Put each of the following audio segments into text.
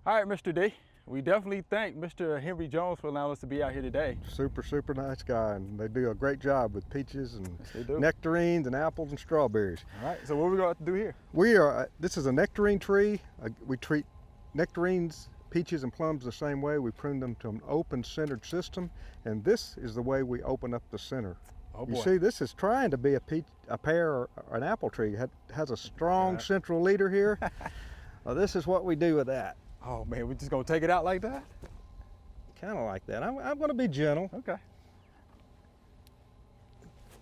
All right, Mr. D, we definitely thank Mr. Henry Jones for allowing us to be out here today. Super nice guy, and they do a great job with peaches and Yes, they do. nectarines and apples and strawberries. All right, so what are we going to do here? This is a nectarine tree. We treat nectarines, peaches, and plums the same way. We prune them to an open-centered system, and this is the way we open up the center. Oh boy. You see, this is trying to be a pear or an apple tree. It has a strong central leader here. This is what we do with that. Oh man, we're just going to take it out like that? Kind of like that. I'm going to be gentle. Okay.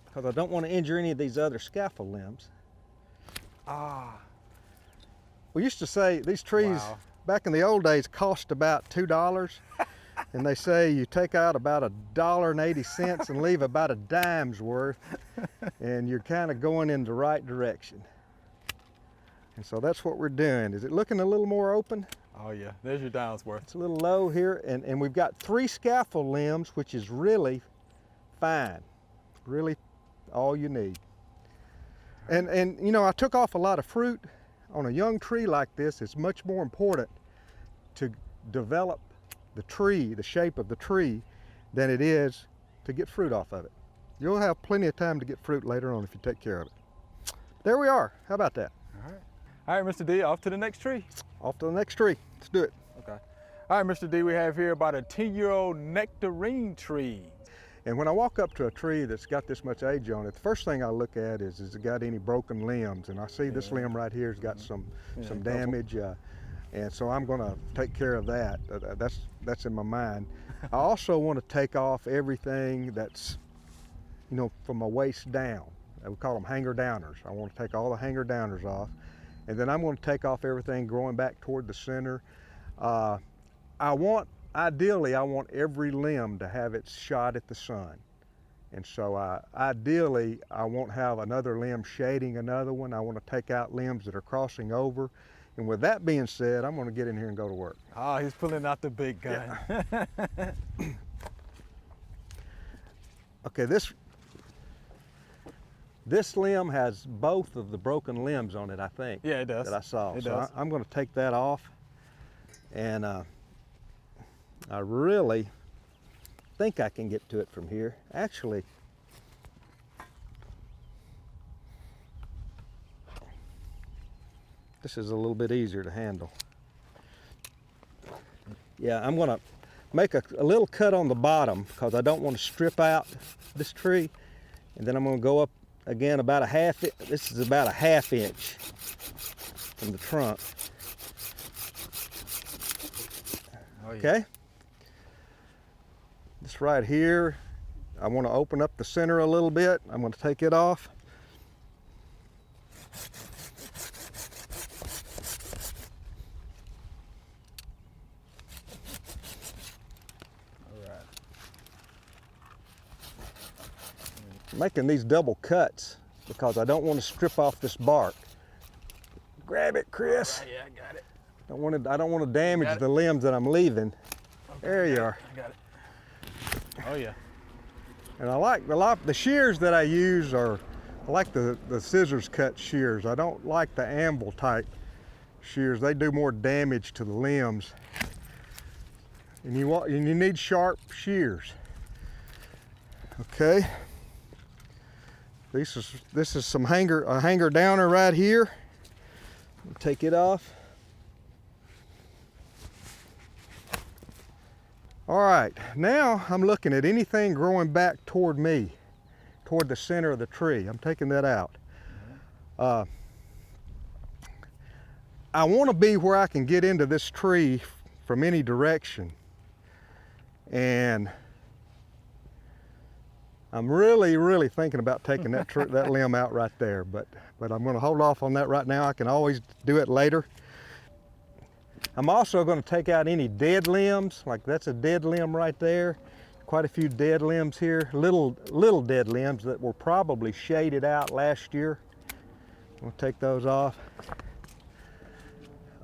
Because I don't want to injure any of these other scaffold limbs. We used to say these trees back in the old days cost about $2. And they say you take out about $1.80 and leave about a dime's worth, and you're kind of going in the right direction. And so that's what we're doing. Is it looking a little more open? Oh yeah, there's your dime's worth. It's a little low here, and we've got 3 scaffold limbs, which is really fine, really all you need. And you know, I took off a lot of fruit. On a young tree like this, it's much more important to develop the tree, the shape of the tree, than it is to get fruit off of it. You'll have plenty of time to get fruit later on if you take care of it. There we are. How about that? All right, Mr. D, off to the next tree. Off to the next tree. Let's do it. Okay. All right, Mr. D, we have here about a 10-year-old nectarine tree. And when I walk up to a tree that's got this much age on it, the first thing I look at is it got any broken limbs? And I see this limb right here has got some damage. And so I'm going to take care of that. That's in my mind. I also want to take off everything that's, you know, from my waist down. We call them hanger downers. I want to take all the hanger downers off. And then I'm going to take off everything growing back toward the center. Ideally, I want every limb to have its shot at the sun. And so ideally, I won't have another limb shading another one. I want to take out limbs that are crossing over. And with that being said, I'm going to get in here and go to work. Ah, he's pulling out the big gun. Yeah. Okay, this limb has both of the broken limbs on it, I think. Yeah, it does. That I saw. It so does. I'm going to take that off. And I really think I can get to it from here. Actually, this is a little bit easier to handle. Yeah, I'm going to make a little cut on the bottom because I don't want to strip out this tree. And then I'm going to go up again about this is about a ½ inch from the trunk. Oh, yeah. Okay? This right here, I want to open up the center a little bit. I'm going to take it off. I'm making these double cuts because I don't want to strip off this bark. Grab it, Chris. Yeah, I got it. I don't want to damage the limbs that I'm leaving. Okay, there you are. I got it. Oh yeah. And I like the shears that I use I like the scissors cut shears. I don't like the anvil type shears. They do more damage to the limbs. And you need sharp shears. Okay. This is a hanger downer right here. Take it off. All right, now I'm looking at anything growing back toward me, toward the center of the tree. I'm taking that out. I want to be where I can get into this tree from any direction. And I'm really thinking about taking that limb out right there, but I'm going to hold off on that right now. I can always do it later. I'm also going to take out any dead limbs, like that's a dead limb right there. Quite a few dead limbs here, little dead limbs that were probably shaded out last year. We'll take those off.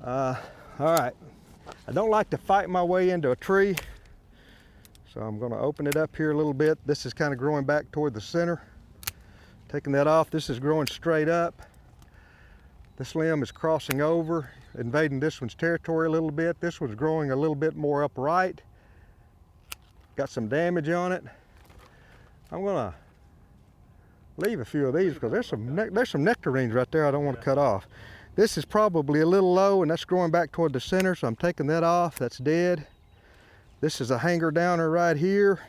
All right, I don't like to fight my way into a tree, so I'm going to open it up here a little bit. This is kind of growing back toward the center. Taking that off, this is growing straight up. This limb is crossing over, invading this one's territory a little bit. This one's growing a little bit more upright. Got some damage on it. I'm gonna leave a few of these because there's some nectarines right there I don't want to cut off. This is probably a little low and that's growing back toward the center, so I'm taking that off. That's dead. This is a hanger downer right here,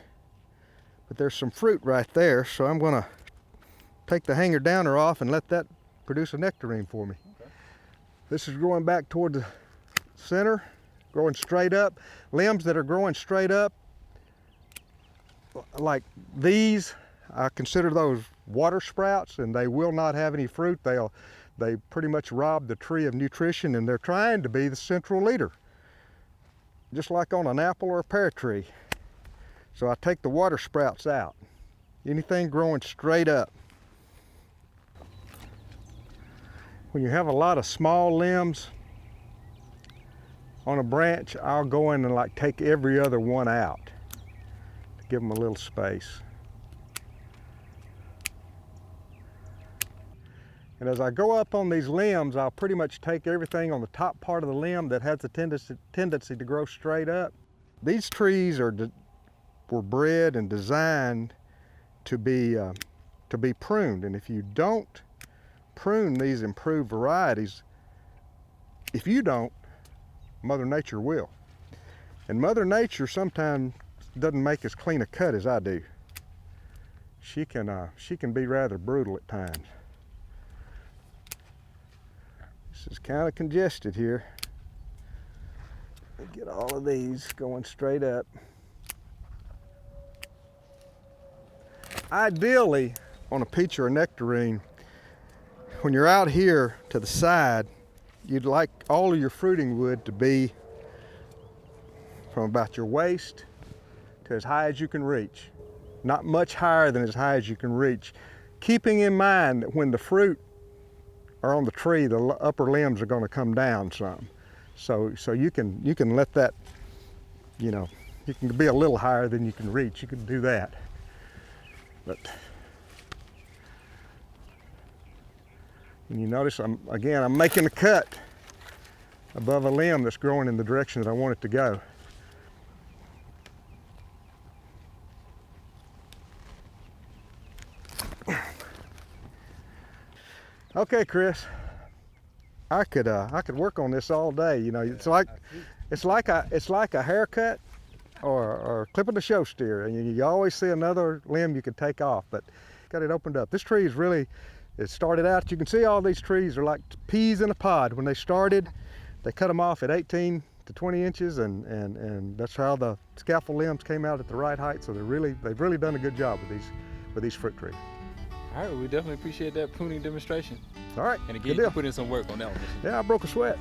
but there's some fruit right there, so I'm gonna take the hanger downer off and let that produce a nectarine for me. Okay. This is growing back toward the center, growing straight up. Limbs that are growing straight up, like these, I consider those water sprouts, and they will not have any fruit. They pretty much rob the tree of nutrition, and they're trying to be the central leader, just like on an apple or a pear tree. So I take the water sprouts out. Anything growing straight up. When you have a lot of small limbs on a branch, I'll go in and like take every other one out to give them a little space. And as I go up on these limbs, I'll pretty much take everything on the top part of the limb that has a tendency to grow straight up. These trees were bred and designed to be pruned, and if you don't prune these improved varieties, if you don't, Mother Nature will. And Mother Nature sometimes doesn't make as clean a cut as I do. She can be rather brutal at times. This is kind of congested here. Get all of these going straight up. Ideally, on a peach or a nectarine, when you're out here to the side, you'd like all of your fruiting wood to be from about your waist to as high as you can reach. Not much higher than as high as you can reach. Keeping in mind that when the fruit are on the tree, the upper limbs are going to come down some. So you can let that, you know, you can be a little higher than you can reach. You can do that. But and you notice I'm making a cut above a limb that's growing in the direction that I want it to go. Okay, Chris, I could work on this all day. You know, it's like a haircut or clipping a show steer, and you always see another limb you could take off, but got it opened up. This tree is really, it started out, you can see all these trees are like peas in a pod. When they started, they cut them off at 18 to 20 inches, and that's how the scaffold limbs came out at the right height. So they've really done a good job with these fruit trees. All right, we definitely appreciate that pruning demonstration. All right, and again, you put in some work on that one. Yeah, I broke a sweat.